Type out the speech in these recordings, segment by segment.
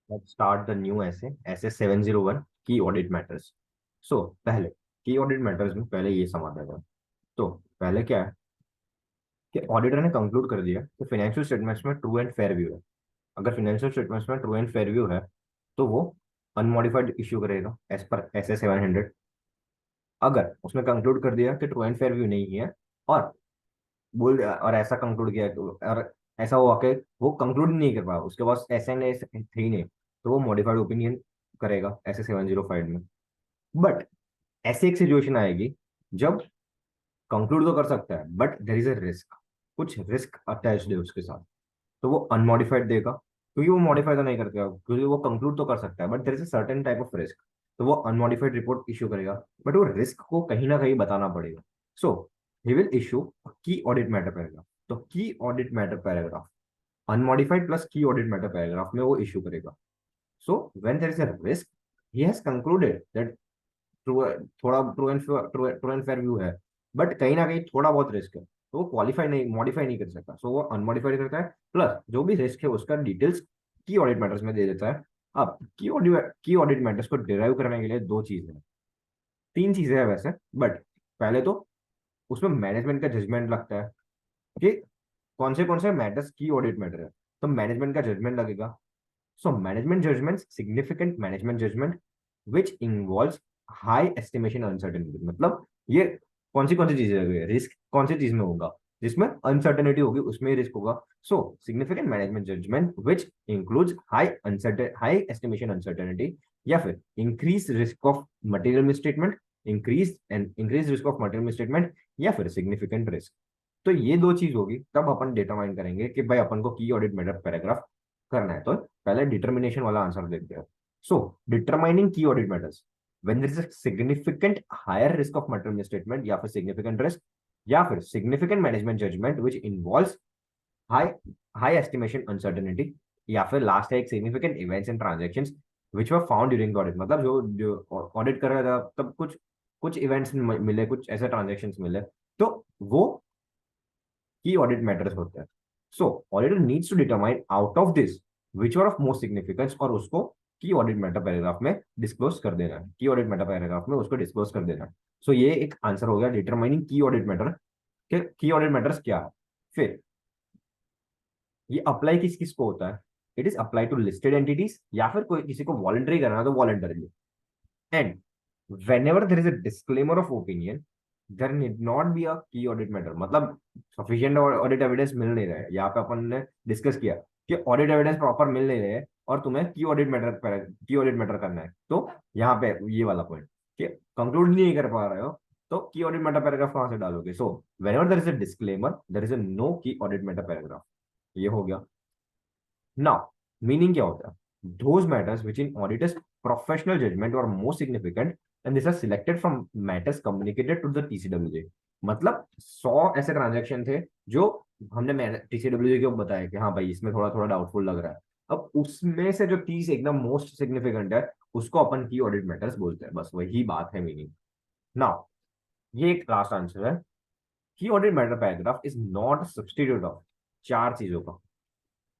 Let's start the new essay, essay 701 key audit matters. So पहले की audit matters में पहले ये समझ देगा। तो पहले क्या है कि ऑडिटर ने कंक्लूड कर दिया कि फाइनेंशियल स्टेटमेंट्स में ट्रू एंड फेयर व्यू है। अगर फाइनेंशियल स्टेटमेंट्स में ट्रू एंड फेयर व्यू है तो वो अनमॉडिफाइड इश्यू करेगा एज पर एस ए 700। अगर उसने कंक्लूड कर दिया कि ट्रू एंड फेयर व्यू नहीं है और और ऐसा कंक्लूड किया और ऐसा हुआ कि वो कंक्लूड नहीं कर पाया, उसके पास एस एंड एस थे ही नहीं, तो वो मॉडिफाइड ओपिनियन करेगा ऐसे 705 में। बट ऐसी एक सिचुएशन आएगी जब कंक्लूड तो कर सकता है but there is a risk, कुछ रिस्क अटैच्ड है उसके साथ, तो वो अनमॉडिफाइड देगा क्योंकि वो मॉडिफाई तो नहीं करता, क्योंकि वो कंक्लूड तो कर सकता है but there is a certain type of risk. तो वो अनमॉडिफाइड रिपोर्ट इशू करेगा बट वो रिस्क को कहीं ना कहीं बताना पड़ेगा। So he will issue key audit matter paragraph. तो key audit matter paragraph unmodified plus key audit matter paragraph में वो इशू करेगा। So when there is a risk he has concluded that true, थोड़ा ट्रू एंड फेयर व्यू है but कहीं ना कहीं थोड़ा बहुत रिस्क है, तो वो क्वालिफाई नहीं मॉडिफाई नहीं कर सकता, सो वो अनमॉडिफाइड करता है प्लस जो भी रिस्क है उसका डिटेल्स की ऑडिट मैटर्स में दे देता है। अब की ऑडिट मैटर्स को डिराइव करने के लिए दो चीजें हैं, तीन चीजें हैं वैसे, बट पहले तो उसमें मैनेजमेंट का जजमेंट लगता है कि कौन से मैटर्स की ऑडिट मैटर है, तो मैनेजमेंट का जजमेंट लगेगा। So management judgement significant management judgement which involves high estimation uncertainty, मतलब ये कौन सी चीजें लगी है, रिस्क कौन सी चीज में होगा जिसमें अनसर्टेनिटी होगी उसमें रिस्क होगा। So significant management judgement which includes high estimation uncertainty या फिर increase risk of material misstatement, increase risk of material misstatement या फिर सिग्निफिकेंट रिस्क। तो ये दो चीज होगी तब अपन डिटरमाइन करेंगे कि भाई अपन को की ऑडिट मैटर पैराग्राफ करना है। तो पहले डिटर्मिनेशन वाला आंसर देखते हैं। So determining key audit matters when there is a significant higher risk of material misstatement या फिर सिग्निफिकेंट रिस्क या फिर significant management judgement which involves high high estimation uncertainty या फिर लास्ट है एक significant events and transactions which were found during the audit, मतलब जो ऑडिट कर रहा था तब कुछ कुछ इवेंट्स मिले, कुछ ऐसे ट्रांजैक्शंस मिले, तो वो की ऑडिट मैटर्स होते हैं। So auditor needs to determine out of this which are of most significance और उसको की ऑडिट मैटर पैराग्राफ में डिस्क्लोज कर देना है, की ऑडिट मैटर पैराग्राफ में उसको डिस्क्लोज कर देना है। सो ये एक आंसर हो गया डिटरमाइनिंग की ऑडिट मैटर के की ऑडिट मैटर्स क्या है। फिर ये अप्लाई किस किस को होता है, it is apply to listed entities या फिर कोई किसी को वॉलंटरी करना है तो voluntary. And whenever there is a disclaimer of opinion there need not be a key audit matter, मतलब सफिशिएंट ऑडिट एविडेंस मिल नहीं रहा है, यहाँ पे अपन ने डिस्कस किया कि ऑडिट एविडेंस प्रॉपर मिल नहीं रहे और तुम्हें की ऑडिट मैटर करना है, तो यहाँ पे ये वाला पॉइंट कि कंक्लूड नहीं कर पा रहे हो तो की ऑडिट मैटर पैराग्राफ कहाँ से डालोगे। सो whenever there is a disclaimer there is a no की ऑडिट मैटर पैराग्राफ, ये हो गया। नाउ मीनिंग क्या होता है, those matters which in auditor's professional judgment or most significant and these are selected from matters communicated to the TCWJ। मतलब 100 ऐसे transaction थे जो हमने TCWJ को बताया कि हाँ भाई इसमें थोड़ा थोड़ा डाउटफुल लग रहा है, अब उसमें से जो 30 एकदम मोस्ट सिग्निफिकेंट है उसको अपन की ऑडिट मैटर्स बोलते हैं, बस वही बात है मीनिंग। नाउ ये एक लास्ट आंसर है, की audit matter paragraph is not substitute of चार चीजों का,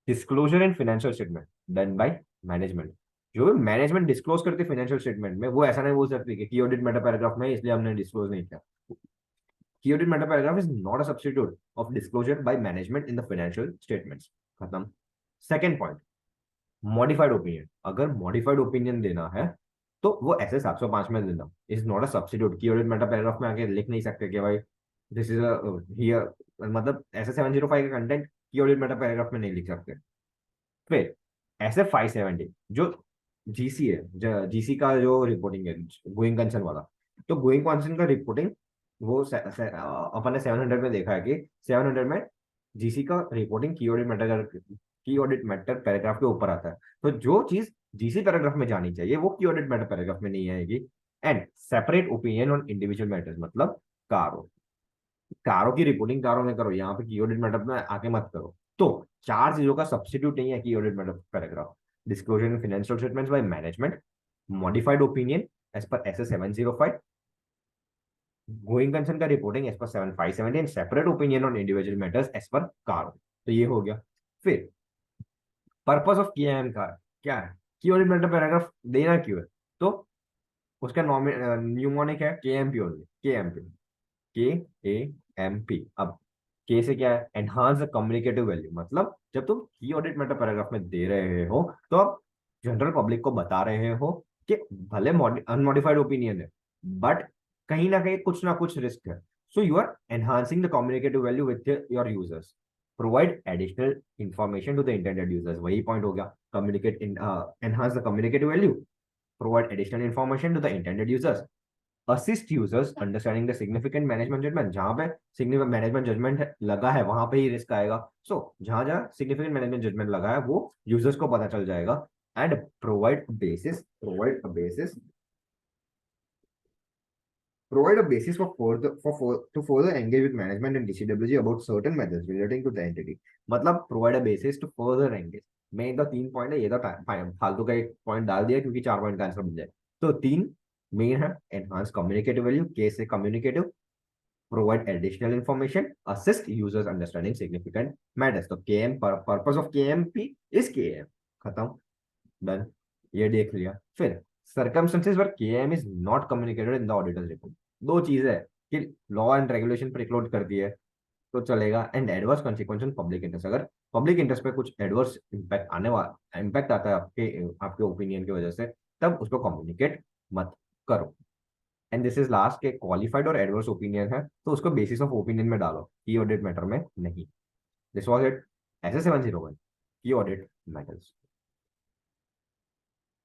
disclosure in financial statement done by management. जो भी मैनेजमेंट डिस्क्लोज करती है फाइनेंशियल स्टेटमेंट में वो ऐसा नहीं बोल सकती कि की ऑडिट मैटर पैराग्राफ में इसलिए हमने डिस्क्लोज नहीं किया। की audit matter paragraph is not a substitute of disclosure by management in the financial statements. खत्म। सेकंड पॉइंट, मॉडिफाइड ओपिनियन, अगर मॉडिफाइड ओपिनियन देना है तो वो ऐसे 705 में देना, इज नॉट अ सब्स्टिट्यूट। की ऑडिट मैटर पैराग्राफ में आके लिख नहीं सकते कि भाई दिस इज हियर, मतलब ऐसे 705 का कंटेंट की ऑडिट मैटर पैराग्राफ में नहीं लिख सकते। फिर ऐसे 570 जो जीसी है, जीसी का जो रिपोर्टिंग है गोइंग कंसर्न वाला, तो गोइंग कंसर्न का रिपोर्टिंग वो अपन ने 700 में देखा है कि 700 में जीसी का रिपोर्टिंग की ऑडिट मैटर पैराग्राफ के ऊपर आता है, तो जो चीज जीसी पैराग्राफ में जानी चाहिए वो की ऑडिट मैटर पैराग्राफ में नहीं आएगी। And separate opinion on individual matters, मतलब कारो कारों की रिपोर्टिंग कारों में करो, यहाँ पे की ऑडिट मैटर में आके मत करो। तो चार चीजों का सब्स्टिट्यूट नहीं है की audit matter paragraph, disclosure in financial statements by management, modified opinion as per S S 705, going concern का reporting as per 7570 and separate opinion on individual matters as per CARO. तो ये हो गया। फिर पर्पस ऑफ की एम कार क्या है, की ऑडिट मैटर पैराग्राफ देना क्यों है? तो उसका न्यूमोनिक है के एम पी ओनली, के एम पी, के ए एम पी। अब के से क्या है, एनहांस द कम्युनिकेटिव वैल्यू, मतलब जब तुम की ऑडिट मैटर पैराग्राफ में दे रहे हो तो आप जनरल पब्लिक को बता रहे हो कि भले अनमॉडिफाइड ओपिनियन है, बट कहीं ना कुछ रिस्क है। So you are enhancing the communicative value with your users, provide additional information to the intended users, वही पॉइंट हो गया, communicate enhance the communicative value, provide additional information to the intended users, assist users understanding the significant management judgement. जहां पे significant management judgement लगा है वहां पे ही risk आएगा। सो जहां जहां सिग्निफिकेंट मैनेजमेंट जजमेंट लगा है वो यूजर्स को पता चल जाएगा। And provide a basis provide a basis to further engage with management and DCWG about certain methods relating to the entity। मतलब provide a basis to further engage। मैं इनका 3 पॉइंट है, ये तो फालतू का एक पॉइंट डाल दिया क्योंकि 4 पॉइंट का आंसर मिल जाए। तो 3 मेन है, एनहांस कम्युनिकेटिव वैल्यू, के से communicative, provide additional information, assist users understanding significant matters. तो के एम, पर्पस ऑफ के एम पी इज के एम, खत्म, डन, ये देख लिया। फिर circumstances where KM is not communicated in the auditor's report। दो चीजें है कि लॉ एंड रेगुलेशन पर इक्लोड कर दिए तो चलेगा, and adverse consequence public interest, अगर पब्लिक इंटरेस्ट पे कुछ एडवर्स इम्पैक्ट आने वाला इम्पैक्ट आता है आपके आपके ओपिनियन की वजह से, तब उसको कम्युनिकेट मत करो। एंड दिस इज लास्ट के क्वालिफाइड और एडवर्स ओपिनियन है तो उसको बेसिस ऑफ ओपिनियन में डालो, की ऑडिट मैटर में नहीं। दिस वॉज इट, ऐसे 701 की ऑडिट मैटर्स।